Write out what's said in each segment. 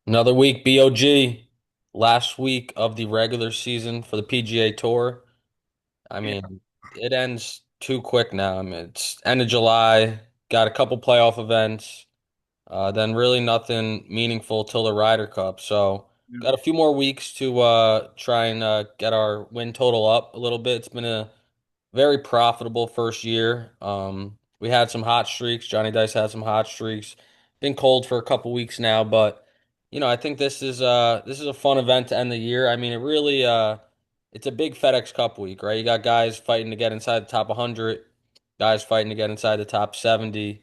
Another week, BOG. Last week of the regular season for the PGA Tour. I Yeah. mean, it ends too quick now. I mean, it's end of July. Got a couple playoff events. Then really nothing meaningful till the Ryder Cup. So got a few more weeks to try and get our win total up a little bit. It's been a very profitable first year. We had some hot streaks. Johnny Dice had some hot streaks. Been cold for a couple weeks now, but I think this is a fun event to end the year. I mean, it's a big FedEx Cup week, right? You got guys fighting to get inside the top 100, guys fighting to get inside the top 70,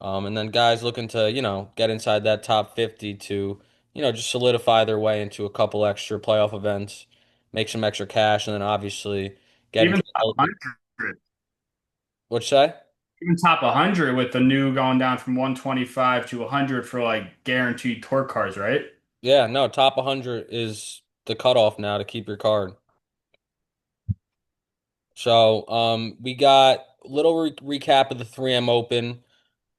and then guys looking to, get inside that top 50 to, just solidify their way into a couple extra playoff events, make some extra cash, and then obviously get Even into top the 100, What'd you say? even top 100 with the new going down from 125 to 100 for like guaranteed tour cards, right? Yeah, no, top 100 is the cutoff now to keep your card. So, we got a little recap of the 3M Open.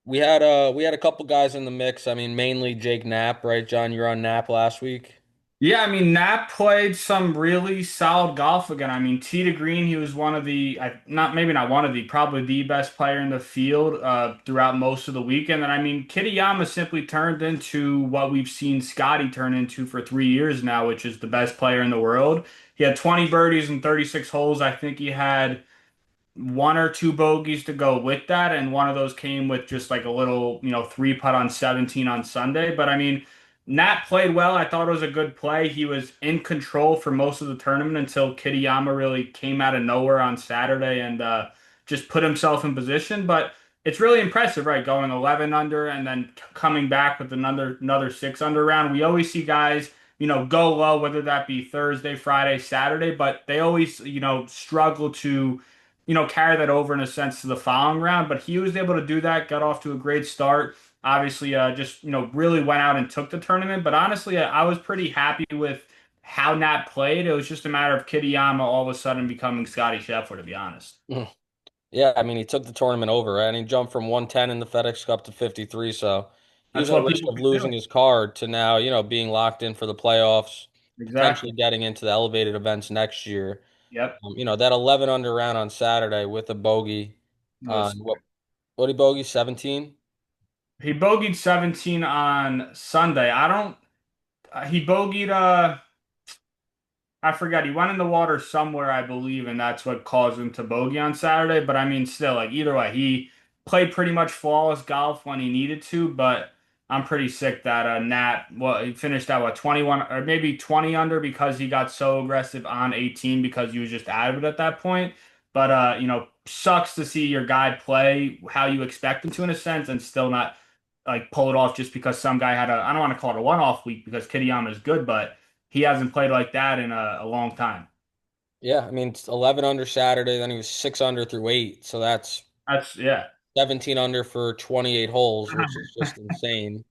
We had a couple guys in the mix. I mean, mainly Jake Knapp, right? John, you're on Knapp last week. Yeah, I mean, Knapp played some really solid golf again. I mean, tee to green, he was one of the, not maybe not one of the, probably the best player in the field throughout most of the weekend. And I mean, Kitayama simply turned into what we've seen Scotty turn into for 3 years now, which is the best player in the world. He had 20 birdies and 36 holes. I think he had one or two bogeys to go with that, and one of those came with just like a little, three putt on 17 on Sunday. But I mean, Nat played well. I thought it was a good play. He was in control for most of the tournament until Kitayama really came out of nowhere on Saturday and just put himself in position. But it's really impressive, right? Going 11 under and then coming back with another 6 under round. We always see guys, go low, whether that be Thursday, Friday, Saturday, but they always, struggle to carry that over in a sense to the following round. But he was able to do that, got off to a great start. Obviously, just really went out and took the tournament. But honestly, I was pretty happy with how Nat played. It was just a matter of Kitayama all of a sudden becoming Scotty Scheffler, to be honest. Yeah, I mean, he took the tournament over, right? And he jumped from 110 in the FedEx Cup to 53, so he was That's at what risk people of can do. losing his card to now, being locked in for the playoffs, potentially Exactly. getting into the elevated events next year. Yep. That 11 under round on Saturday with a bogey on Was what did he bogey? 17? he bogeyed 17 on Sunday. I don't. He bogeyed. I forgot he went in the water somewhere, I believe, and that's what caused him to bogey on Saturday. But I mean, still, like either way, he played pretty much flawless golf when he needed to. But I'm pretty sick that Nat, well, he finished at what 21 or maybe 20 under because he got so aggressive on 18 because he was just out of it at that point. But sucks to see your guy play how you expect him to in a sense and still not like pull it off just because some guy had a I don't want to call it a one-off week because Kitayama is good, but he hasn't played like that in a long time. Yeah, I mean, it's 11 under Saturday, then he was 6 under through 8, so that's That's yeah. 17 under for 28 holes, which is just insane.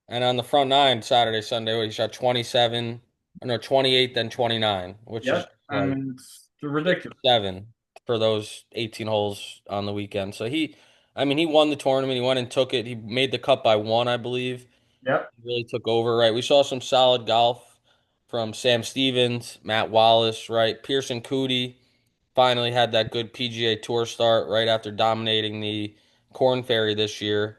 And on the front nine, Saturday, Sunday, he shot 27, or no, 28, then 29, which is Yep. I like mean, it's ridiculous. 7 for those 18 holes on the weekend. So I mean, he won the tournament. He went and took it. He made the cut by one, I believe. Yep. He really took over, right? We saw some solid golf from Sam Stevens, Matt Wallace, right? Pearson Coody finally had that good PGA Tour start right after dominating the Corn Ferry this year.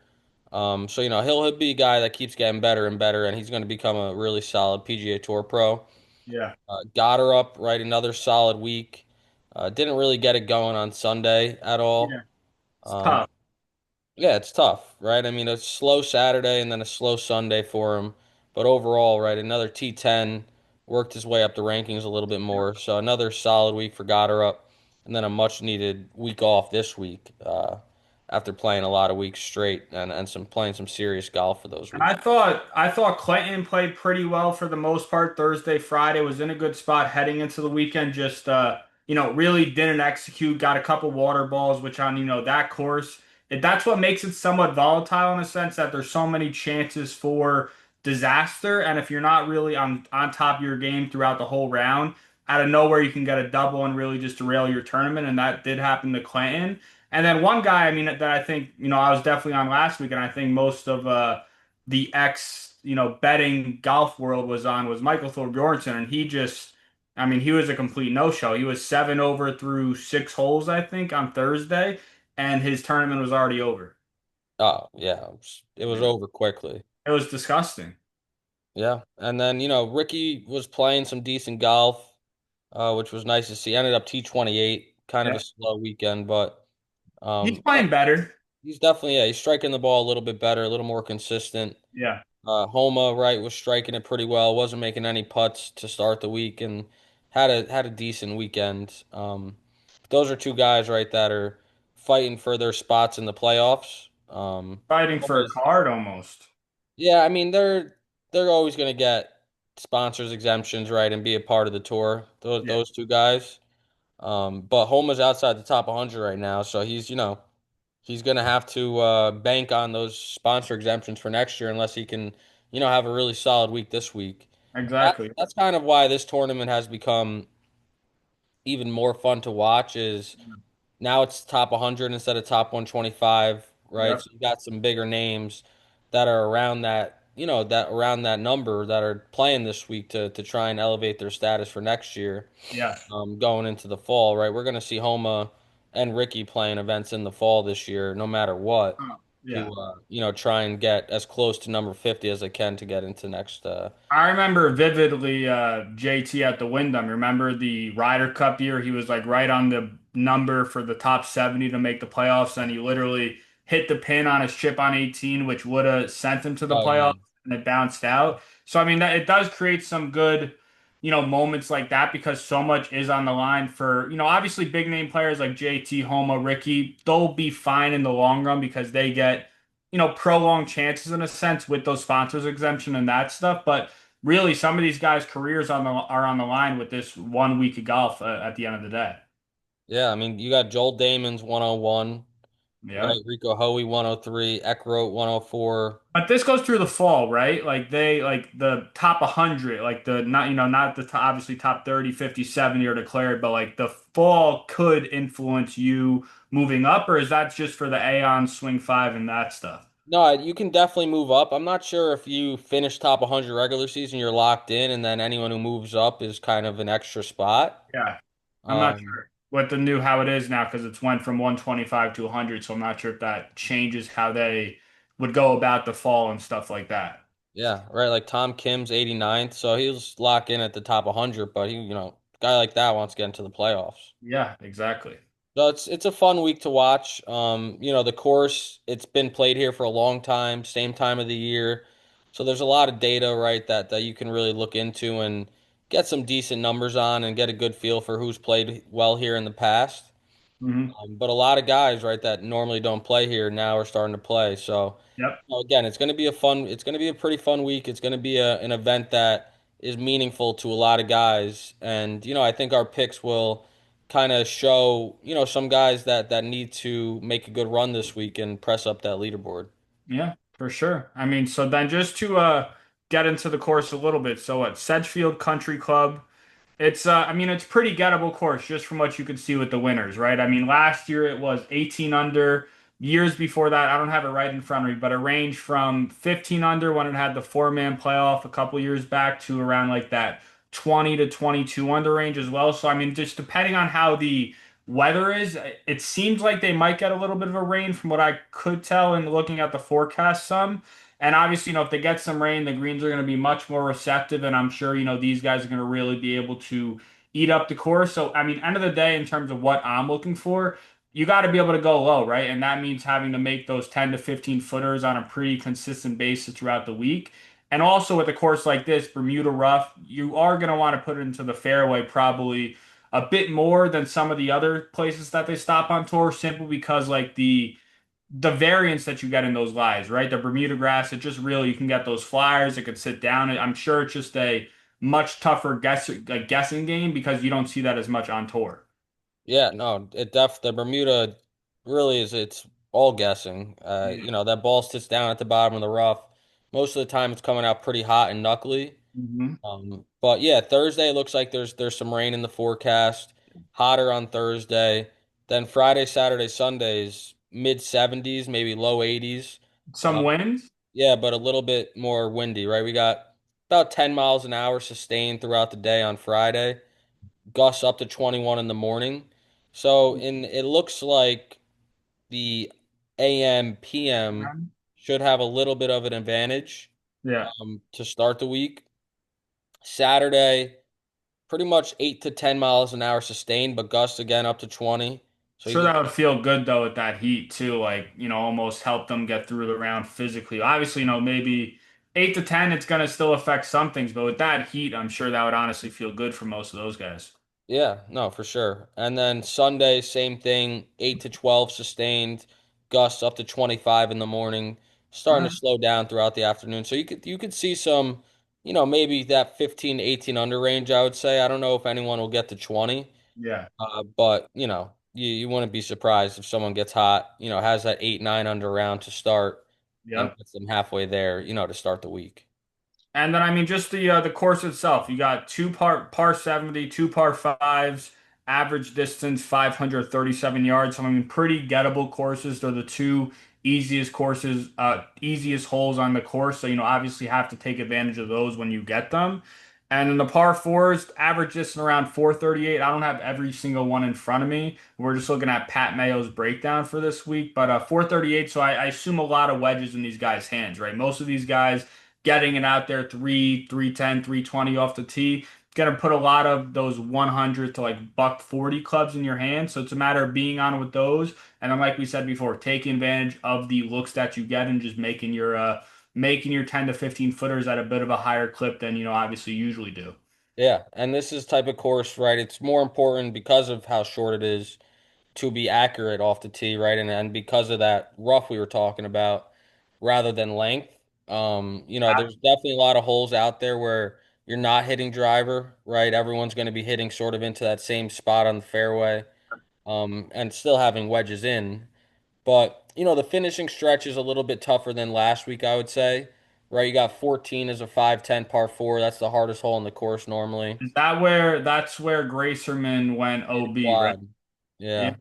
So he'll be a guy that keeps getting better and better, and he's going to become a really solid PGA Tour pro. Yeah. Got her up right, another solid week. Didn't really get it going on Sunday at Yeah. all. It's Um, tough. yeah, it's tough, right? I mean, a slow Saturday and then a slow Sunday for him, but overall, right, another T10 worked his way up the rankings a little bit Yep. more. So another solid week for Goddard, and then a much needed week off this week after playing a lot of weeks straight and some playing some serious golf for those And weeks. I thought Clinton played pretty well for the most part. Thursday, Friday was in a good spot heading into the weekend. Just really didn't execute. Got a couple water balls, which on that course, that's what makes it somewhat volatile in a sense that there's so many chances for disaster. And if you're not really on top of your game throughout the whole round, out of nowhere you can get a double and really just derail your tournament. And that did happen to Clinton. And then one guy, I mean, that I think I was definitely on last week, and I think most of the ex betting golf world was on was Michael Thorbjornsen, and he just, I mean, he was a complete no-show. He was 7 over through 6 holes, I think, on Thursday, and his tournament was already over. Oh, yeah, it was over quickly. It was disgusting. Yeah. And then, Ricky was playing some decent golf, which was nice to see. Ended up T28, kind of a Yeah. slow weekend, but He's yeah, playing better. he's definitely, yeah, he's striking the ball a little bit better, a little more consistent. Yeah, Homa, right, was striking it pretty well, wasn't making any putts to start the week and had a decent weekend. Those are two guys, right, that are fighting for their spots in the playoffs. fighting for a Homa's card almost. Yeah, I mean they're always going to get sponsors exemptions, right, and be a part of the tour. Those Yeah, those two guys. But Homa's outside the top 100 right now, so he's going to have to bank on those sponsor exemptions for next year unless he can, have a really solid week this week. exactly. That's kind of why this tournament has become even more fun to watch is now it's top 100 instead of top 125, right? Yep. So you got some bigger names that are around that, around that number that are playing this week to try and elevate their status for next year, Yeah. going into the fall, right? We're going to see Homa and Ricky playing events in the fall this year, no matter what, Oh, yeah. to try and get as close to number 50 as they can to get into next. I remember vividly JT at the Wyndham. Remember the Ryder Cup year? He was like right on the number for the top 70 to make the playoffs, and he literally hit the pin on his chip on 18, which would have sent him to the Oh yeah. playoffs, and it bounced out. So I mean that it does create some good, moments like that because so much is on the line for, obviously big name players like JT, Homa, Ricky, they'll be fine in the long run because they get, prolonged chances in a sense with those sponsors exemption and that stuff, but really some of these guys' careers are on the line with this 1 week of golf at the end of the day. Yeah, I mean, you got Joel Damon's 101, Yeah. right? Rico Hoey 103, Eckroat 104. But this goes through the fall, right? Like they like the top 100, like the not not the top, obviously top 30, 50, 70 are declared, but like the fall could influence you moving up, or is that just for the Aon Swing 5 and that stuff? No, you can definitely move up. I'm not sure if you finish top 100 regular season, you're locked in, and then anyone who moves up is kind of an extra spot. Yeah. I'm not Um, sure what the new how it is now because it's went from 125 to 100, so I'm not sure if that changes how they would go about the fall and stuff like that. yeah, right. Like Tom Kim's 89th, so he'll lock in at the top 100, but guy like that wants to get into the playoffs. Yeah, exactly. So it's a fun week to watch. The course, it's been played here for a long time, same time of the year. So there's a lot of data, right, that you can really look into and get some decent numbers on and get a good feel for who's played well here in the past. Hmm. But a lot of guys, right, that normally don't play here now are starting to play. So, Yep. again, it's going to be a pretty fun week. It's going to be an event that is meaningful to a lot of guys. And, I think our picks will kind of show, some guys that need to make a good run this week and press up that leaderboard. Yeah, for sure. I mean, so then just to get into the course a little bit. So at Sedgefield Country Club, it's I mean it's pretty gettable course just from what you could see with the winners, right? I mean last year it was 18 under. Years before that, I don't have it right in front of me, but it ranged from 15 under when it had the four-man playoff a couple years back to around like that 20 to 22 under range as well. So I mean just depending on how the weather is, it seems like they might get a little bit of a rain from what I could tell in looking at the forecast some. And obviously, if they get some rain, the greens are going to be much more receptive, and I'm sure, these guys are going to really be able to eat up the course. So, I mean, end of the day, in terms of what I'm looking for, you got to be able to go low, right? And that means having to make those 10 to 15 footers on a pretty consistent basis throughout the week. And also with a course like this, Bermuda Rough, you are going to want to put it into the fairway probably a bit more than some of the other places that they stop on tour, simply because like the variance that you get in those lies, right? The Bermuda grass, it just really you can get those flyers. It could sit down. I'm sure it's just a much tougher guessing game because you don't see that as much on tour. Yeah, no, the Bermuda really is it's all guessing. Yeah. That ball sits down at the bottom of the rough. Most of the time it's coming out pretty hot and knuckly. Hmm. But yeah, Thursday looks like there's some rain in the forecast. Hotter on Thursday. Then Friday, Saturday, Sundays, mid 70s, maybe low 80s. Some wins. Yeah, but a little bit more windy, right? We got about 10 miles an hour sustained throughout the day on Friday, gusts up to 21 in the morning. So in it looks like the AM PM should have a little bit of an advantage Yeah. to start the week. Saturday, pretty much 8 to 10 miles an hour sustained, but gusts again up to 20. So you Sure, get, that would feel good though with that heat too. Like, almost help them get through the round physically. Obviously, maybe 8 to 10, it's gonna still affect some things, but with that heat, I'm sure that would honestly feel good for most of those guys. yeah, no, for sure. And then Sunday, same thing, 8 to 12 sustained, gusts up to 25 in the morning, All starting to right. slow down throughout the afternoon. So you could see some, maybe that 15 to 18 under range, I would say. I don't know if anyone will get to 20. Yeah. But you wouldn't be surprised if someone gets hot, has that 8, 9 under round to start and Yep. puts them halfway there, to start the week. And then I mean just the course itself. You got two par 70, two par fives, average distance 537 yards. So I mean pretty gettable courses. They're the two easiest courses, easiest holes on the course. So obviously have to take advantage of those when you get them. And then the par fours, average distance around 438. I don't have every single one in front of me. We're just looking at Pat Mayo's breakdown for this week, but 438. So I assume a lot of wedges in these guys' hands, right? Most of these guys getting it out there 310, 320 off the tee. Gonna put a lot of those 100 to like buck 40 clubs in your hand. So it's a matter of being on with those. And then, like we said before, taking advantage of the looks that you get and just making your 10 to 15 footers at a bit of a higher clip than obviously usually do. Yeah, and this is type of course, right? It's more important because of how short it is to be accurate off the tee, right? And because of that rough we were talking about, rather than length. There's definitely a lot of holes out there where you're not hitting driver, right? Everyone's going to be hitting sort of into that same spot on the fairway, and still having wedges in. But, the finishing stretch is a little bit tougher than last week, I would say. Right, you got 14 as a 5-10 par 4. That's the hardest hole in the course normally. Is that where that's where Gracerman went Made a OB, right? quad. Yeah.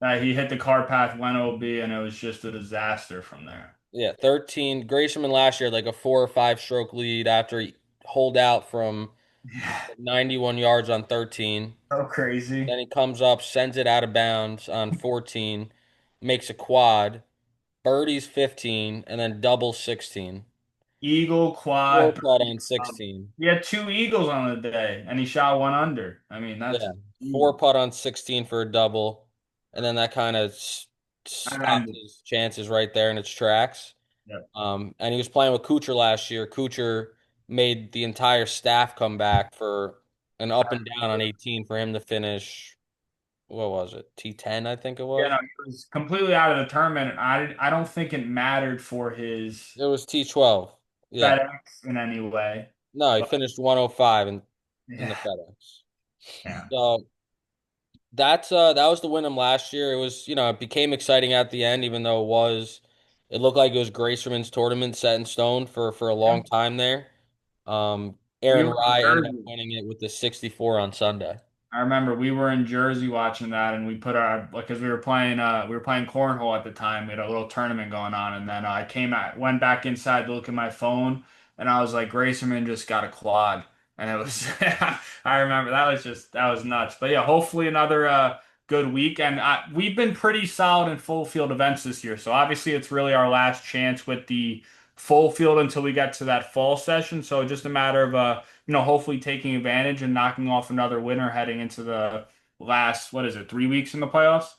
Yeah. He hit the car path, went OB, and it was just a disaster from there. Yeah, 13. Grayson last year had like a 4 or 5 stroke lead after he holed out from Yeah. 91 yards on 13. So crazy. Then he comes up, sends it out of bounds on 14, makes a quad, birdies 15, and then doubles 16. Eagle Four quad. putt Birdie, on 16. he had two eagles on the day, and he shot one under. I mean, that's Yeah, four insane. putt on 16 for a double, and then that kind of And stopped then, his chances right there in its tracks. yeah. And he was playing with Kuchar last year. Kuchar made the entire staff come back for an up and down on 18 for him to finish. What was it? T10, I think it Yeah, was. no, he was completely out of the tournament. I don't think it mattered for his It was T12. Yeah. FedEx in any way. No, he But finished 105 in the yeah, FedEx. yeah. So that was the Wyndham last year. It was, it became exciting at the end, even though it looked like it was Gracerman's tournament set in stone for a Yeah. long time there. We Aaron were in Rai ended up Jersey. winning it with the 64 on Sunday. I remember we were in Jersey watching that, and we put our because we were playing cornhole at the time. We had a little tournament going on, and then I went back inside to look at my phone, and I was like, Gracerman just got a quad, and it was I remember that was nuts. But yeah, hopefully another good week, and we've been pretty solid in full field events this year. So obviously it's really our last chance with the full field until we get to that fall session. So just a matter of hopefully taking advantage and knocking off another winner heading into the last, what is it, 3 weeks in the playoffs?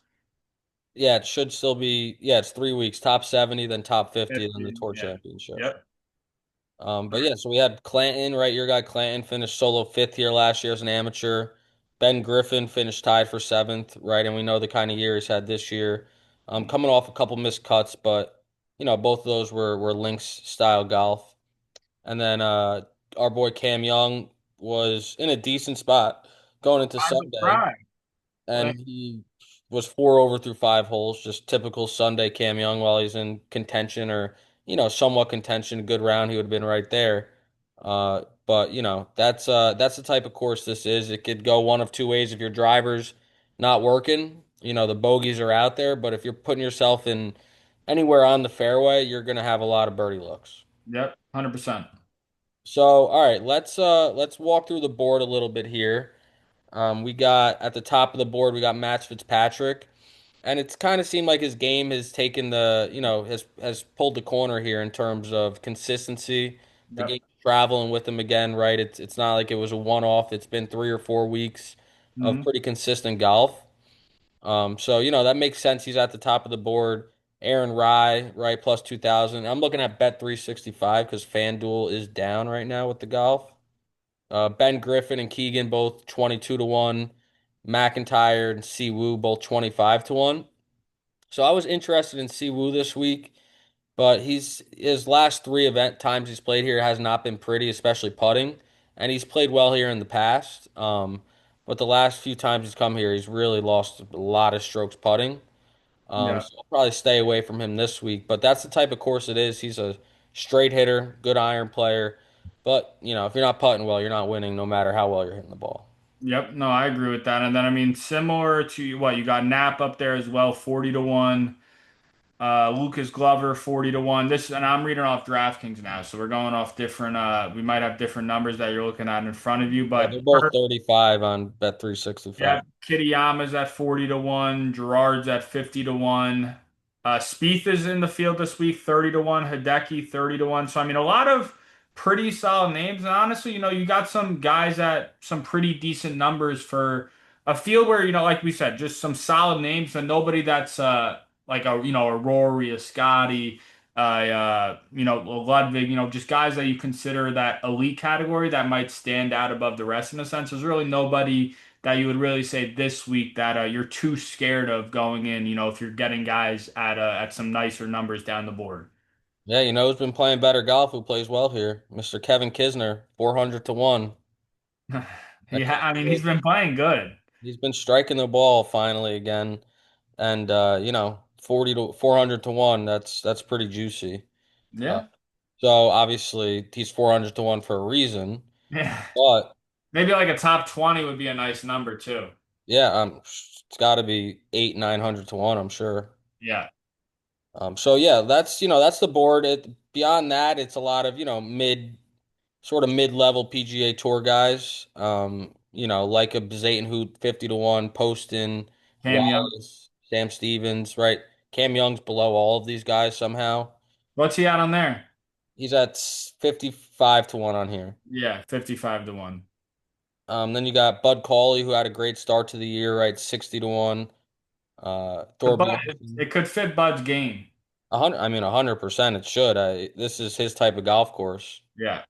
Yeah, it should still be, yeah, it's 3 weeks, top 70, then top 50, then the 15, tour yeah. championship. Yep. But yeah, so we had Clanton, right? Your guy Clanton finished solo fifth here last year as an amateur. Ben Griffin finished tied for seventh, right? And we know the kind of year he's had this year. Coming off a couple missed cuts, but both of those were links style golf. And then our boy Cam Young was in a decent spot going into I'm Sunday, surprised. and he was 4 over through 5 holes, just typical Sunday Cam Young while he's in contention or somewhat contention, a good round, he would have been right there. But that's the type of course this is. It could go one of two ways if your driver's not working. The bogeys are out there, but if you're putting yourself in anywhere on the fairway, you're gonna have a lot of birdie looks. Yep, 100%. So, all right, let's walk through the board a little bit here. We got at the top of the board, we got Matt Fitzpatrick, and it's kind of seemed like his game has taken the, has pulled the corner here in terms of consistency. The Yep. game's traveling with him again, right? It's not like it was a one-off. It's been 3 or 4 weeks of Hmm. pretty consistent golf. So that makes sense. He's at the top of the board. Aaron Rye, right, plus 2,000. I'm looking at Bet 365 because FanDuel is down right now with the golf. Ben Griffin and Keegan both 22 to 1. McIntyre and Siwoo both 25 to 1. So I was interested in Siwoo this week, but his last 3 event times he's played here has not been pretty, especially putting, and he's played well here in the past. But the last few times he's come here, he's really lost a lot of strokes putting. Yeah. So I'll probably stay away from him this week. But that's the type of course it is. He's a straight hitter, good iron player. But if you're not putting well, you're not winning, no matter how well you're hitting the ball. Yep. No, I agree with that. And then I mean, similar to what you got Knapp up there as well, 40 to 1. Lucas Glover, 40 to 1. This, and I'm reading off DraftKings now, so we're going off different we might have different numbers that you're looking at in front of you, Yeah, but they're both 35 on Bet 365. yeah, Kitayama's at 40 to 1, Gerard's at 50 to 1. Spieth is in the field this week, 30 to 1, Hideki 30 to 1. So I mean a lot of pretty solid names. And honestly, you got some guys at some pretty decent numbers for a field where, like we said, just some solid names and nobody that's like a Rory, a Scotty, a Ludwig, just guys that you consider that elite category that might stand out above the rest in a sense. There's really nobody that you would really say this week that you're too scared of going in, if you're getting guys at some nicer numbers down the board. Yeah, who's been playing better golf, who plays well here? Mr. Kevin Kisner, 400 to 1. Yeah, I mean, he's been playing good. He's been striking the ball finally again. And 40 to 400 to 1, that's pretty juicy. Uh, Yeah. so obviously he's 400 to 1 for a reason. Yeah. But Maybe like a top 20 would be a nice number too. yeah, it's got to be 800, 900 to 1, I'm sure. Yeah. So yeah, that's the board. Beyond that, it's a lot of, sort of mid-level PGA Tour guys. Like a Zayton Hoot 50 to 1, Poston, Cam Young. Wallace, Sam Stevens, right? Cam Young's below all of these guys somehow. What's he at on there? He's at 55 to 1 on here. Yeah, 55 to 1. Then you got Bud Cauley, who had a great start to the year, right? 60 to 1. But Thor it could fit Bud's game. 100, I mean 100% it should. This is his type of golf course. Yeah.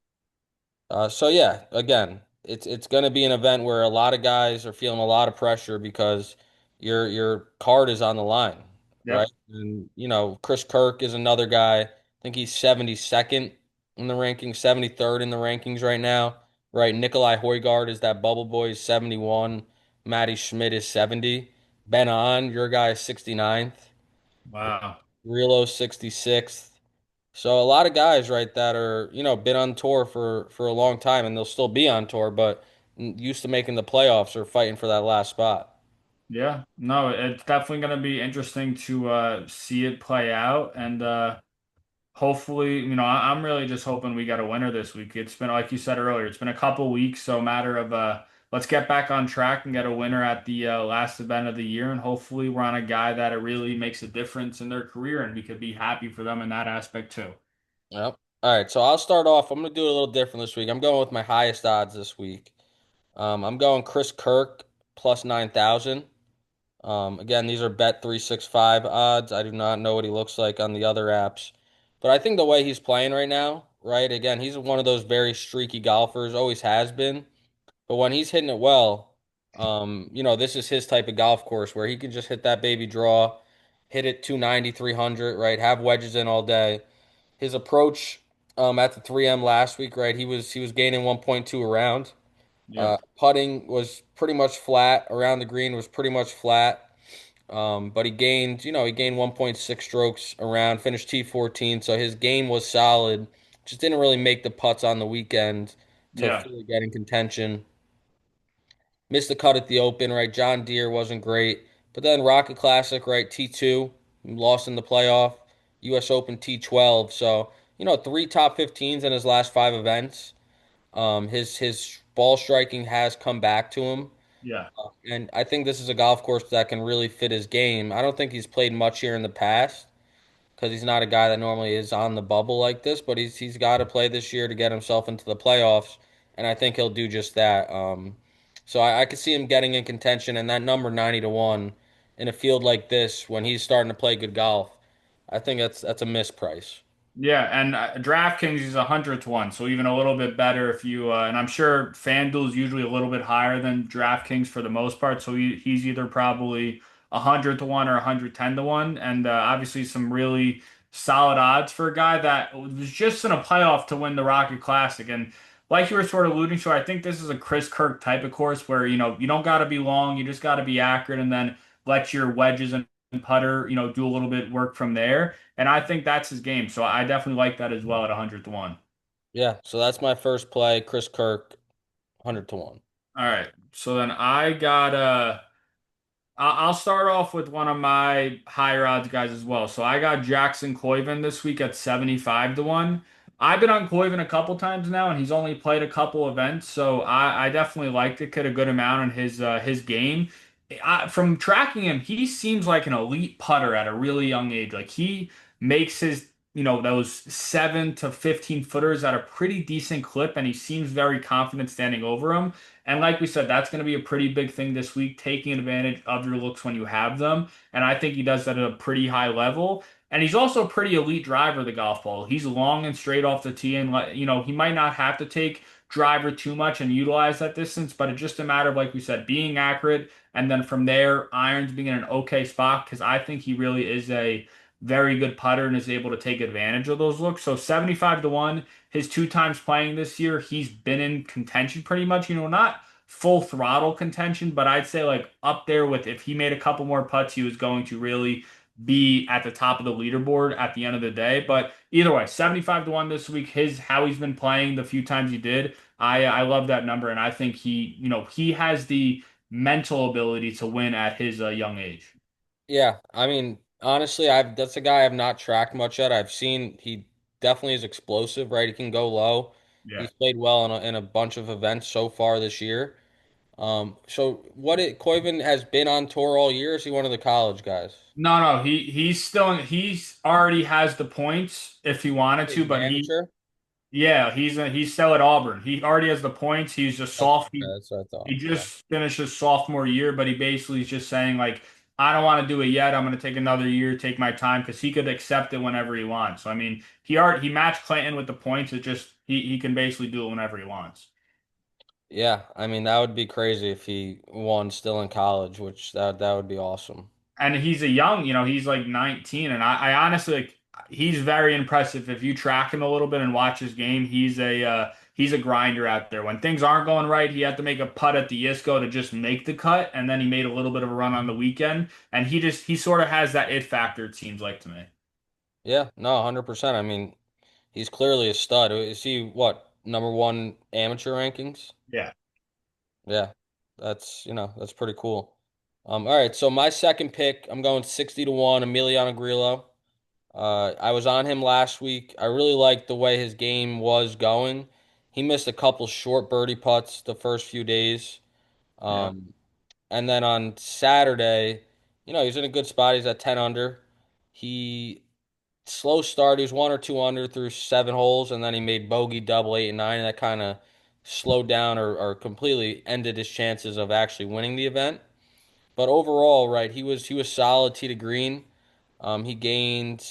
So yeah, again, it's going to be an event where a lot of guys are feeling a lot of pressure because your card is on the line, right? Yep. And Chris Kirk is another guy. I think he's 72nd in the rankings, 73rd in the rankings right now, right? Nikolai Højgaard is that bubble boy, is 71. Matty Schmidt is 70. Ben On, your guy is 69th. Wow. Relo 66th. So a lot of guys, right, that are, been on tour for a long time and they'll still be on tour, but used to making the playoffs or fighting for that last spot. Yeah. No, it's definitely going to be interesting to see it play out and hopefully, I'm really just hoping we got a winner this week. It's been, like you said earlier, it's been a couple weeks, so a matter of let's get back on track and get a winner at the last event of the year, and hopefully we're on a guy that it really makes a difference in their career, and we could be happy for them in that aspect too. Yep. All right, so I'll start off. I'm going to do it a little different this week. I'm going with my highest odds this week. I'm going Chris Kirk plus 9,000. Again, these are Bet 365 odds. I do not know what he looks like on the other apps, but I think the way he's playing right now, right? Again, he's one of those very streaky golfers, always has been. But when he's hitting it well, this is his type of golf course where he can just hit that baby draw, hit it 290, 300, right? Have wedges in all day. His approach at the 3M last week, right? He was gaining 1.2 around. Yep. Putting was pretty much flat. Around the green was pretty much flat. But he gained 1.6 strokes around, finished T14, so his game was solid. Just didn't really make the putts on the weekend to Yeah. fully get in contention. Missed the cut at the Open, right? John Deere wasn't great. But then Rocket Classic, right? T2, lost in the playoff. U.S. Open T12. So, three top 15s in his last five events. His ball striking has come back to him. Yeah. And I think this is a golf course that can really fit his game. I don't think he's played much here in the past because he's not a guy that normally is on the bubble like this, but he's got to play this year to get himself into the playoffs, and I think he'll do just that. So I could see him getting in contention, and that number 90 to 1 in a field like this when he's starting to play good golf, I think that's a misprice. Yeah, and DraftKings is 100 to 1, so even a little bit better if you. And I'm sure FanDuel is usually a little bit higher than DraftKings for the most part, so he's either probably 100 to 1 or 110 to 1, and obviously some really solid odds for a guy that was just in a playoff to win the Rocket Classic. And like you were sort of alluding to, I think this is a Chris Kirk type of course where you don't got to be long, you just got to be accurate, and then let your wedges and putter do a little bit work from there. And I think that's his game. So I definitely like that as well at 100 to 1. Yeah, so that's my first play, Chris Kirk, 100 to 1. All right. So then I got I'll start off with one of my higher odds guys as well. So I got Jackson Coiven this week at 75 to 1. I've been on Coiven a couple times now, and he's only played a couple events, so I definitely liked the kid a good amount in his game. From tracking him, he seems like an elite putter at a really young age. Like he makes those 7 to 15 footers at a pretty decent clip, and he seems very confident standing over them. And like we said, that's going to be a pretty big thing this week, taking advantage of your looks when you have them. And I think he does that at a pretty high level. And he's also a pretty elite driver of the golf ball. He's long and straight off the tee, and he might not have to take driver too much and utilize that distance, but it's just a matter of, like we said, being accurate, and then from there, irons being in an okay spot, because I think he really is a very good putter and is able to take advantage of those looks. So 75 to 1, his 2 times playing this year, he's been in contention pretty much, not full throttle contention, but I'd say like up there with if he made a couple more putts, he was going to really be at the top of the leaderboard at the end of the day. But either way, 75 to 1 this week, his how he's been playing the few times he did. I love that number, and I think he has the mental ability to win at his young age. Yeah, I mean, honestly, I've that's a guy I've not tracked much at. I've seen he definitely is explosive, right? He can go low. Yeah. He's played well in a bunch of events so far this year. So Koiven has been on tour all year? Or is he one of the college guys? No, no, he's already has the points if he wanted He's to, an but amateur? he's still at Auburn. He already has the points. He's just Okay, soft. that's what I He thought. Yeah. just finished his sophomore year, but he basically is just saying like, I don't want to do it yet. I'm going to take another year, take my time, because he could accept it whenever he wants. So I mean, he matched Clayton with the points. It just he can basically do it whenever he wants. Yeah, I mean that would be crazy if he won still in college, which that would be awesome. And he's a young, he's like 19, and I honestly like he's very impressive. If you track him a little bit and watch his game, he's a grinder out there. When things aren't going right, he had to make a putt at the ISCO to just make the cut, and then he made a little bit of a run on the weekend, and he sort of has that it factor, it seems like to me. Yeah, no, 100%. I mean, he's clearly a stud. Is he what, number one amateur rankings? Yeah. Yeah, that's pretty cool. All right, so my second pick, I'm going 60 to 1, Emiliano Grillo. I was on him last week. I really liked the way his game was going. He missed a couple short birdie putts the first few days. Yeah. Um, and then on Saturday, he's in a good spot. He's at 10 under. He slow start. He was one or two under through seven holes, and then he made bogey, double, eight, and nine, and that kind of slowed down or completely ended his chances of actually winning the event. But overall, right, he was solid tee to green. He gained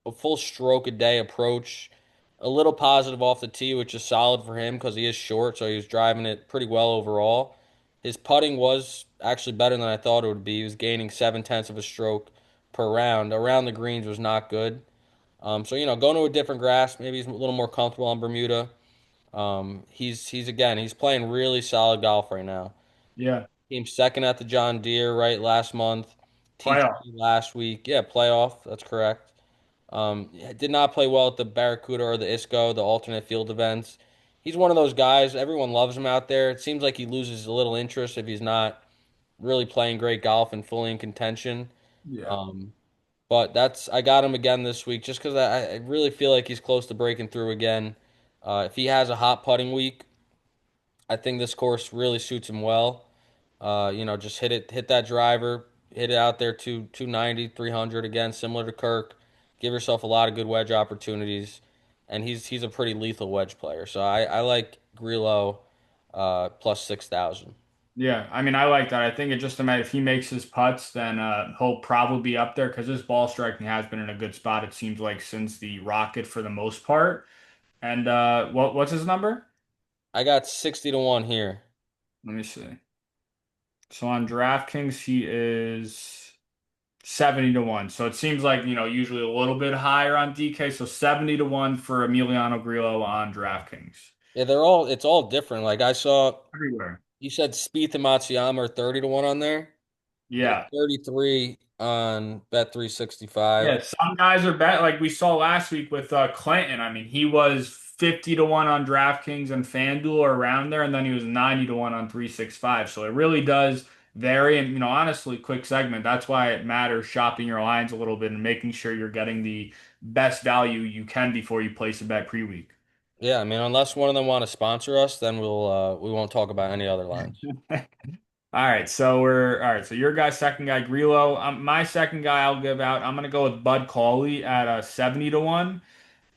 a full stroke a day approach, a little positive off the tee, which is solid for him because he is short, so he was driving it pretty well overall. His putting was actually better than I thought it would be. He was gaining 7/10 of a stroke per round. Around the greens was not good. So going to a different grass, maybe he's a little more comfortable on Bermuda. He's playing really solid golf right now. Yeah. Came second at the John Deere right last month, Playoff. T20 last week. Yeah, playoff. That's correct. Did not play well at the Barracuda or the ISCO, the alternate field events. He's one of those guys. Everyone loves him out there. It seems like he loses a little interest if he's not really playing great golf and fully in contention. Yeah. Um, But I got him again this week just because I really feel like he's close to breaking through again. If he has a hot putting week, I think this course really suits him well. Just hit that driver, hit it out there to 290, 300 again, similar to Kirk. Give yourself a lot of good wedge opportunities, and he's a pretty lethal wedge player. So I like Grillo plus 6,000. Yeah, I mean, I like that. I think it just a matter if he makes his putts, then he'll probably be up there because his ball striking has been in a good spot. It seems like since the Rocket for the most part. And what's his number? I got 60 to 1 here. Let me see. So on DraftKings, he is 70 to 1. So it seems like, usually a little bit higher on DK. So 70 to 1 for Emiliano Grillo on DraftKings. Yeah, it's all different. Like I saw Everywhere. you said Spieth and Matsuyama are 30 to 1 on there. They're Yeah. 33 on Bet365. Yeah, some guys are bet like we saw last week with Clinton. I mean, he was 50 to 1 on DraftKings and FanDuel or around there, and then he was 90 to 1 on 365. So it really does vary. And honestly, quick segment. That's why it matters shopping your lines a little bit and making sure you're getting the best value you can before you place a bet pre-week. Yeah, I mean, unless one of them want to sponsor us, then we won't talk about any other lines. All right, so we're all right. So your guy's second guy, Grillo. My second guy, I'll give out. I'm gonna go with Bud Cauley at 70 to 1.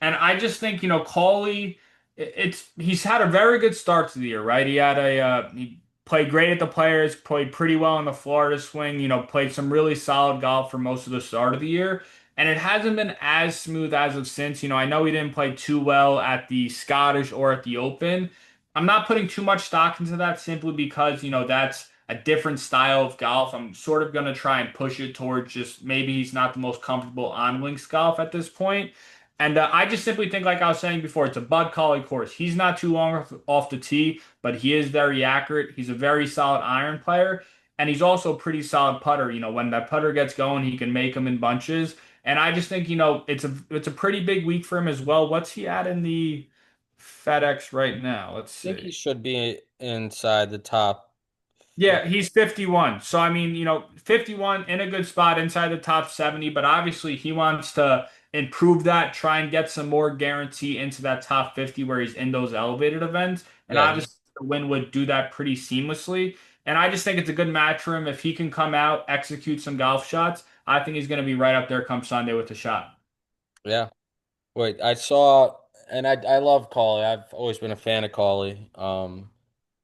And I just think, Cauley, it's he's had a very good start to the year, right? He played great at the Players, played pretty well in the Florida swing, played some really solid golf for most of the start of the year. And it hasn't been as smooth as of since. I know he didn't play too well at the Scottish or at the Open. I'm not putting too much stock into that simply because, that's a different style of golf. I'm sort of going to try and push it towards just maybe he's not the most comfortable on links golf at this point. And I just simply think, like I was saying before, it's a Bud Cauley course. He's not too long off the tee, but he is very accurate. He's a very solid iron player, and he's also a pretty solid putter. When that putter gets going, he can make them in bunches. And I just think, it's a pretty big week for him as well. What's he at in the FedEx right now? Let's I think he see. should be inside the top. uh, Yeah, he's 51. So I mean, 51 in a good spot inside the top 70, but obviously he wants to improve that, try and get some more guarantee into that top 50 where he's in those elevated events. And Yeah, obviously the win would do that pretty seamlessly. And I just think it's a good match for him. If he can come out, execute some golf shots, I think he's going to be right up there come Sunday with a shot. yeah. Wait, I saw, and I love Cauley. I've always been a fan of Cauley.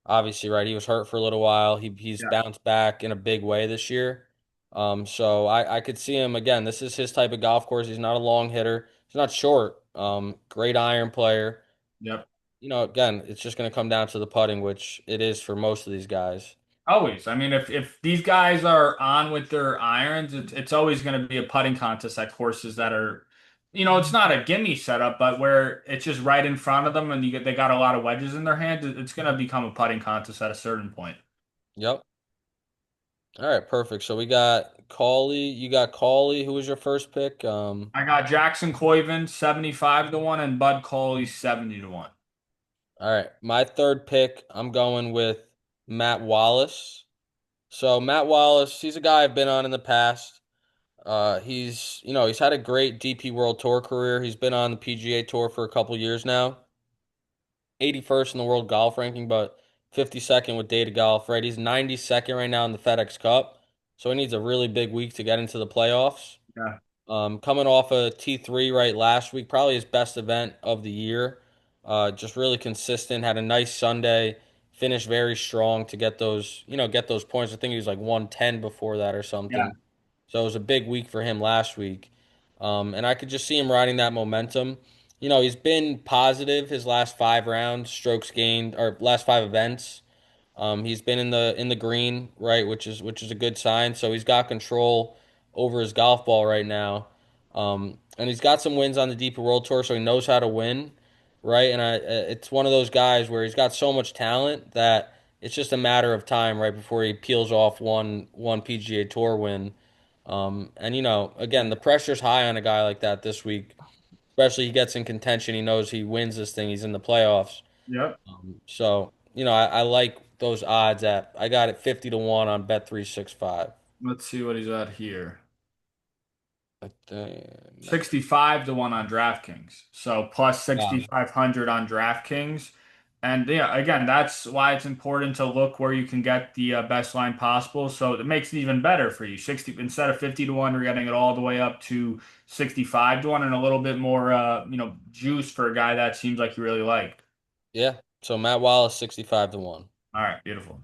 Obviously, right, he was hurt for a little while. He's Yeah. bounced back in a big way this year. So I could see him again. This is his type of golf course. He's not a long hitter. He's not short. Great iron player. Yep. Again, it's just going to come down to the putting, which it is for most of these guys. Always. I mean, if these guys are on with their irons, it's always going to be a putting contest at courses that are, it's not a gimme setup, but where it's just right in front of them and they got a lot of wedges in their hands, it's going to become a putting contest at a certain point. Yep. All right, perfect. So we got Cauley. You got Cauley. Who was your first pick? I got Jackson Coyven 75 to 1 and Bud Cauley 70 to 1. All right, my third pick. I'm going with Matt Wallace. So Matt Wallace, he's a guy I've been on in the past. He's had a great DP World Tour career. He's been on the PGA Tour for a couple years now. 81st in the world golf ranking, but 52nd with data golf, right? He's 92nd right now in the FedEx Cup. So he needs a really big week to get into the playoffs. Yeah. Coming off a T3 right last week, probably his best event of the year. Just really consistent. Had a nice Sunday. Finished very strong to get those points. I think he was like 110 before that or Yeah. something. So it was a big week for him last week. And I could just see him riding that momentum. He's been positive his last 5 rounds, strokes gained, or last 5 events. He's been in the green, right, which is a good sign. So he's got control over his golf ball right now. And he's got some wins on the Deeper World Tour, so he knows how to win, right? And it's one of those guys where he's got so much talent that it's just a matter of time, right, before he peels off one PGA Tour win. And again, the pressure's high on a guy like that this week, especially he gets in contention. He knows he wins this thing. He's in the playoffs. Yep. So, I like those odds at I got it 50 to 1 on Bet365. Let's see what he's at here. I think Matt. 65 to 1 on DraftKings. So plus Wow. 6,500 on DraftKings. And yeah, again, that's why it's important to look where you can get the best line possible. So it makes it even better for you. 60 instead of 50 to 1, you're getting it all the way up to 65 to 1 and a little bit more juice for a guy that seems like you really like. Yeah. So Matt Wallace 65 to 1. All right, beautiful.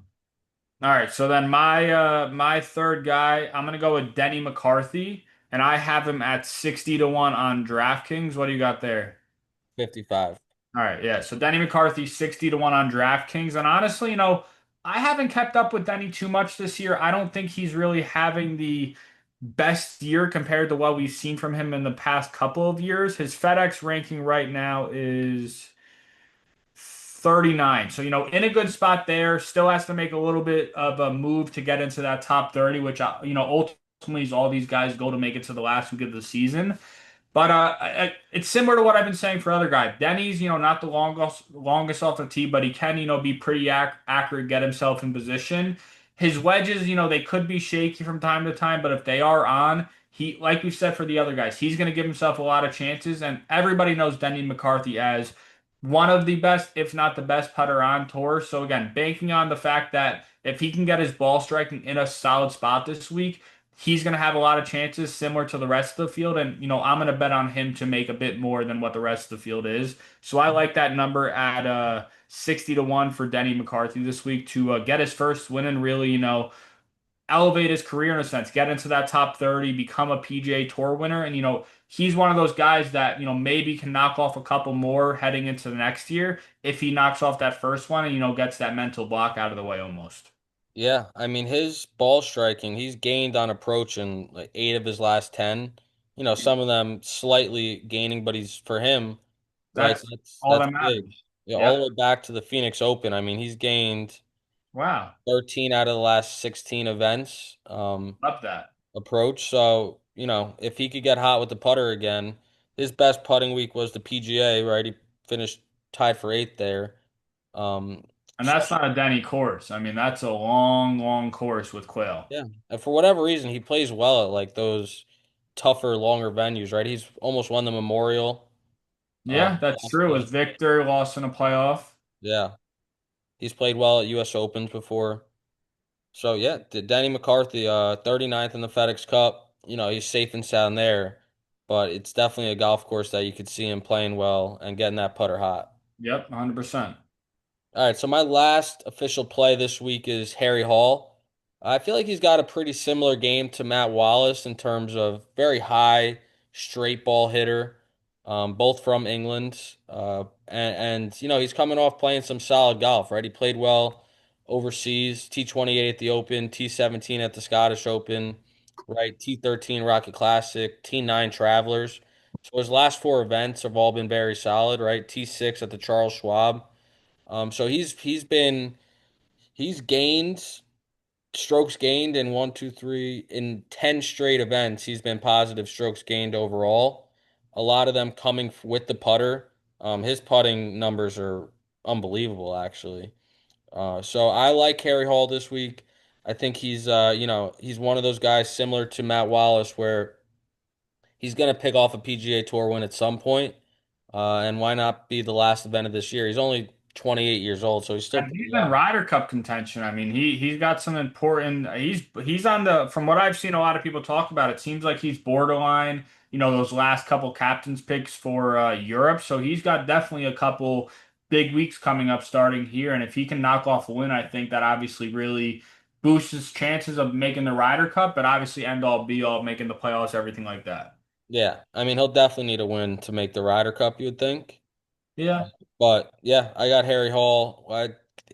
All right, so then my third guy, I'm gonna go with Denny McCarthy, and I have him at 60 to 1 on DraftKings. What do you got there? 55. All right, yeah. So Denny McCarthy, 60 to 1 on DraftKings. And honestly, I haven't kept up with Denny too much this year. I don't think he's really having the best year compared to what we've seen from him in the past couple of years. His FedEx ranking right now is 39. So, in a good spot there, still has to make a little bit of a move to get into that top 30, which, ultimately is all these guys go to make it to the last week of the season. But it's similar to what I've been saying for other guys. Denny's, not the longest off the tee, but he can, be pretty accurate, get himself in position. His wedges, they could be shaky from time to time, but if they are on, he, like we said for the other guys, he's going to give himself a lot of chances. And everybody knows Denny McCarthy as one of the best, if not the best putter on tour. So again, banking on the fact that if he can get his ball striking in a solid spot this week, he's going to have a lot of chances similar to the rest of the field. And, I'm going to bet on him to make a bit more than what the rest of the field is. So I like that number at 60 to 1 for Denny McCarthy this week to get his first win and really, elevate his career in a sense, get into that top 30, become a PGA Tour winner. And, he's one of those guys that, maybe can knock off a couple more heading into the next year if he knocks off that first one and, gets that mental block out of the way almost. Yeah, I mean his ball striking, he's gained on approach in like 8 of his last 10. Some of them slightly gaining, but he's for him, right? That's That's all that's that big. matters. Yeah, all Yep. the way back to the Phoenix Open. I mean, he's gained Wow. 13 out of the last 16 events Love that. approach. So, if he could get hot with the putter again, his best putting week was the PGA, right? He finished tied for eighth there. Um, And so that's not a Denny course. I mean, that's a long, long course with Quail. yeah, and for whatever reason, he plays well at like those tougher, longer venues, right? He's almost won the Memorial. Yeah, that's Last true. It place. was Victor lost in a playoff. Yeah, he's played well at U.S. Opens before. So yeah, Danny McCarthy, 39th in the FedEx Cup. He's safe and sound there, but it's definitely a golf course that you could see him playing well and getting that putter hot. Yep, 100%. All right, so my last official play this week is Harry Hall. I feel like he's got a pretty similar game to Matt Wallace in terms of very high straight ball hitter, both from England. And he's coming off playing some solid golf, right? He played well overseas, T28 at the Open, T17 at the Scottish Open, right? T13 Rocket Classic, T9 Travelers. So his last four events have all been very solid, right? T6 at the Charles Schwab. So he's gained strokes gained in one, two, three in 10 straight events. He's been positive strokes gained overall. A lot of them coming with the putter. His putting numbers are unbelievable, actually. So I like Harry Hall this week. I think he's one of those guys similar to Matt Wallace where he's going to pick off a PGA Tour win at some point. And why not be the last event of this year? He's only 28 years old, so he's still And pretty he's in young. Ryder Cup contention. I mean, he's got some important. He's on the. From what I've seen, a lot of people talk about. It seems like he's borderline. Those last couple captains picks for Europe. So he's got definitely a couple big weeks coming up starting here. And if he can knock off a win, I think that obviously really boosts his chances of making the Ryder Cup. But obviously, end all be all, making the playoffs, everything like that. Yeah, I mean he'll definitely need a win to make the Ryder Cup, you would think. Yeah, But yeah, I got Harry Hall.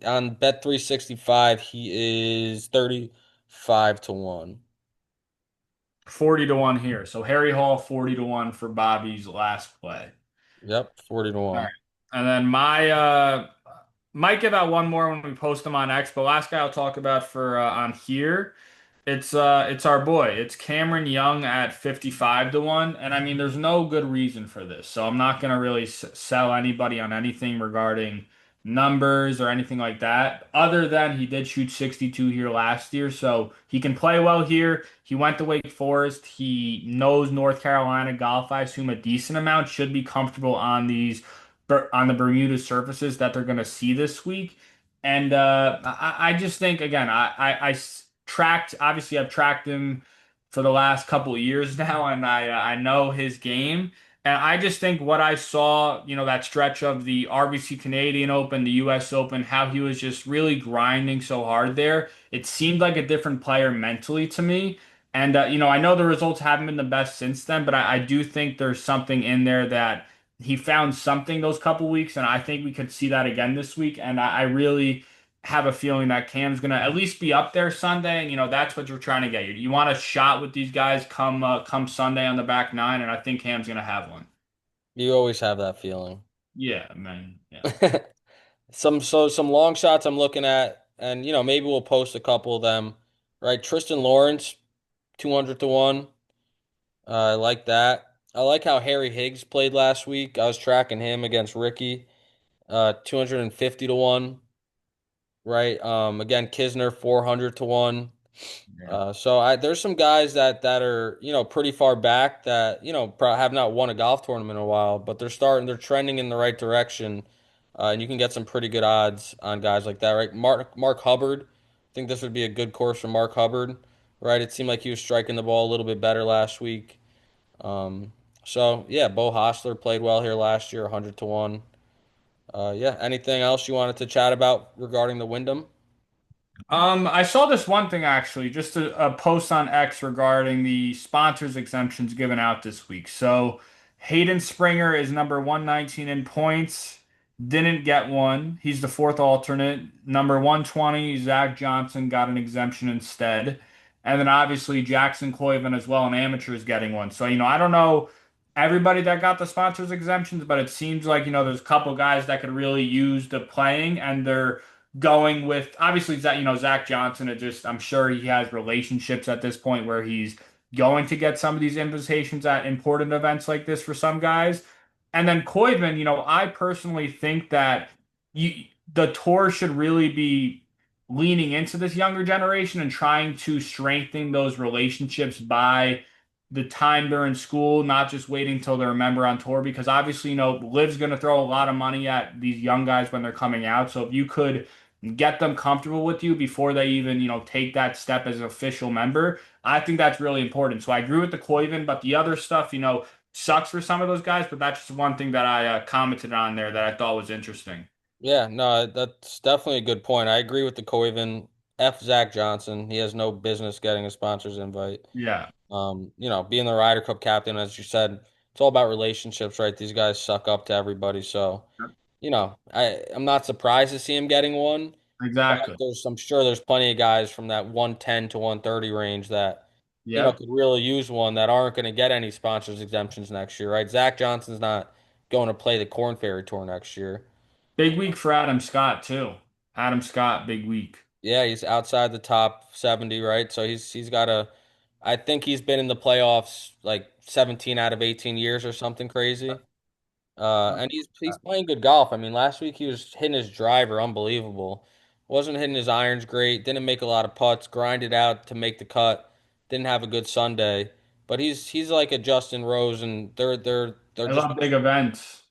On Bet 365, he is 35 to 1. 40 to 1 here. So Harry Hall 40 to 1 for Bobby's last play. Yep, 40 to All 1. right. And then my might give out one more when we post them on X, but last guy I'll talk about for on here, it's our boy. It's Cameron Young at 55 to 1. And I mean there's no good reason for this. So I'm not going to really sell anybody on anything regarding numbers or anything like that. Other than he did shoot 62 here last year, so he can play well here. He went to Wake Forest. He knows North Carolina golf. I assume a decent amount should be comfortable on on the Bermuda surfaces that they're going to see this week. And I just think again, tracked. Obviously, I've tracked him for the last couple of years now, and I know his game. And I just think what I saw, that stretch of the RBC Canadian Open, the US Open, how he was just really grinding so hard there. It seemed like a different player mentally to me. And, I know the results haven't been the best since then, but I do think there's something in there that he found something those couple weeks. And I think we could see that again this week. And I really have a feeling that Cam's going to at least be up there Sunday. And, that's what you're trying to get. You want a shot with these guys come Sunday on the back nine. And I think Cam's going to have one. You always have that feeling. Yeah, man. Yeah. Some long shots I'm looking at, and maybe we'll post a couple of them. Right, Tristan Lawrence, 200 to 1. I like that. I like how Harry Higgs played last week. I was tracking him against Ricky, 250 to 1. Right. Again, Kisner 400 to 1. Yeah. There's some guys that are pretty far back that have not won a golf tournament in a while, but they're trending in the right direction, and you can get some pretty good odds on guys like that, right? Mark Hubbard, I think this would be a good course for Mark Hubbard, right? It seemed like he was striking the ball a little bit better last week. Um, so yeah, Bo Hostler played well here last year, 100 to 1. Yeah, anything else you wanted to chat about regarding the Wyndham? I saw this one thing actually, just a post on X regarding the sponsors exemptions given out this week. So Hayden Springer is number 119 in points, didn't get one. He's the fourth alternate. Number 120, Zach Johnson got an exemption instead. And then obviously Jackson Cloyven as well, an amateur, is getting one. So, I don't know everybody that got the sponsors exemptions, but it seems like, there's a couple guys that could really use the playing and they're going with obviously Zach, Zach Johnson. I'm sure he has relationships at this point where he's going to get some of these invitations at important events like this for some guys. And then Koidman, I personally think that you the tour should really be leaning into this younger generation and trying to strengthen those relationships by the time they're in school, not just waiting till they're a member on tour, because obviously, Liv's going to throw a lot of money at these young guys when they're coming out. So if you could get them comfortable with you before they even, take that step as an official member. I think that's really important. So I agree with the Koiven, but the other stuff, sucks for some of those guys. But that's just one thing that I commented on there that I thought was interesting. Yeah, no, that's definitely a good point. I agree with the Coiven. F. Zach Johnson. He has no business getting a sponsor's invite. Yeah, Being the Ryder Cup captain, as you said, it's all about relationships, right? These guys suck up to everybody. So, I'm not surprised to see him getting one, but exactly. I'm sure there's plenty of guys from that 110 to 130 range that, Yep. could really use one that aren't going to get any sponsors exemptions next year, right? Zach Johnson's not going to play the Corn Ferry Tour next year. Big week for Adam Scott too. Adam Scott, big week. Yeah, he's outside the top 70, right? So he's got I think he's been in the playoffs like 17 out of 18 years or something crazy. And he's playing good golf. I mean, last week he was hitting his driver unbelievable. Wasn't hitting his irons great, didn't make a lot of putts, grinded out to make the cut. Didn't have a good Sunday. But he's like a Justin Rose and they're I just love big events.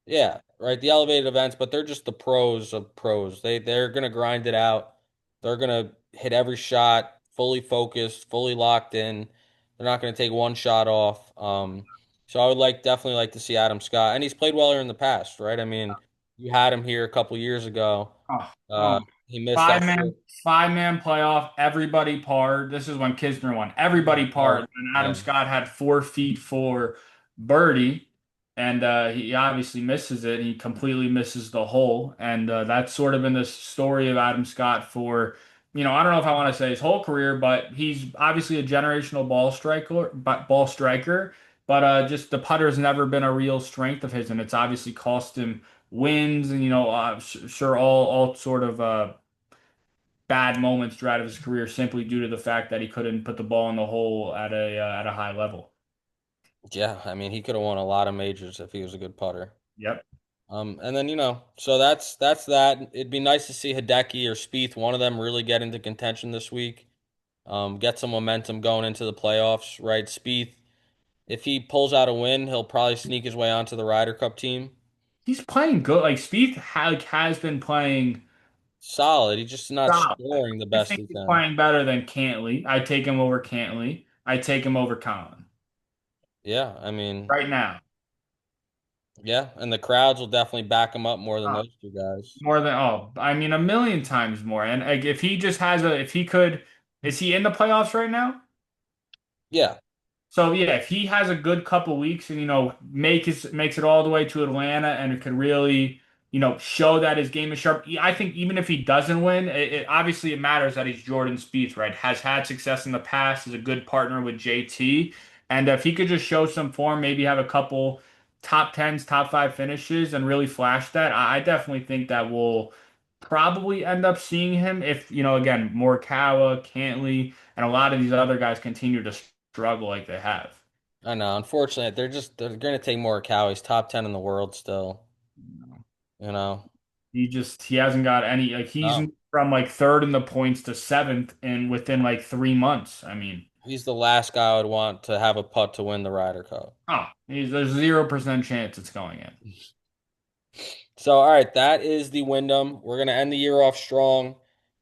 yeah, right. The elevated events, but they're just the pros of pros. They're gonna grind it out. They're gonna hit every shot, fully focused, fully locked in. They're not gonna take one shot off. So I would definitely like to see Adam Scott, and he's played well here in the past, right? I mean, you had him here a couple years ago. Oh, Uh, oh, he missed five that man, trip. five man playoff. Everybody parred. This is when Kisner won. Everybody parred. Hard. And Adam Yeah. Scott had 4 feet for birdie, and he obviously misses it. He completely misses the hole, and that's sort of been the story of Adam Scott for, I don't know if I want to say his whole career, but he's obviously a generational ball striker. But just the putter's never been a real strength of his, and it's obviously cost him wins and sure all sort of bad moments throughout his career simply due to the fact that he couldn't put the ball in the hole at a high level. Yeah, I mean, he could have won a lot of majors if he was a good putter. Yep. And then so that's that. It'd be nice to see Hideki or Spieth, one of them, really get into contention this week. Get some momentum going into the playoffs, right? Spieth, if he pulls out a win, he'll probably sneak his way onto the Ryder Cup team. He's playing good. Like Spieth has been playing Solid. He's just not solid. scoring the I best think he he's can. playing better than Cantley. I take him over Cantley. I take him over Colin Yeah, I mean, right now. yeah, and the crowds will definitely back him up more than Uh, those two guys. More than I mean a million times more. And like if he just has a if he could is he in the playoffs right now? Yeah, So yeah, if he has a good couple weeks and makes it all the way to Atlanta and it could really show that his game is sharp. I think even if he doesn't win, obviously it matters that he's Jordan Spieth, right? Has had success in the past, is a good partner with JT, and if he could just show some form, maybe have a couple top tens, top five finishes, and really flash that, I definitely think that will probably end up seeing him if again Morikawa, Cantley, and a lot of these other guys continue to struggle like they have. I know. Unfortunately, they're going to take Morikawa. He's top 10 in the world still, you know. He hasn't got any like he's No. from like third in the points to seventh and within like 3 months. I mean, He's the last guy I would want to have a putt to win the Ryder Cup. there's 0% chance it's going in. So, all right, that is the Wyndham. We're going to end the year off strong.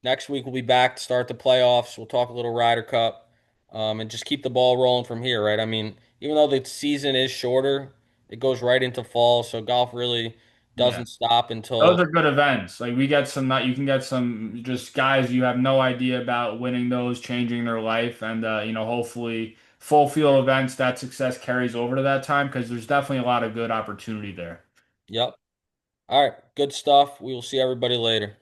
Next week, we'll be back to start the playoffs. We'll talk a little Ryder Cup, and just keep the ball rolling from here, right? I mean, even though the season is shorter, it goes right into fall, so golf really Yeah. doesn't stop Those until, are good events. Like we get some that you can get some just guys you have no idea about winning those, changing their life, and hopefully full field events that success carries over to that time because there's definitely a lot of good opportunity there. yep. All right, good stuff. We will see everybody later.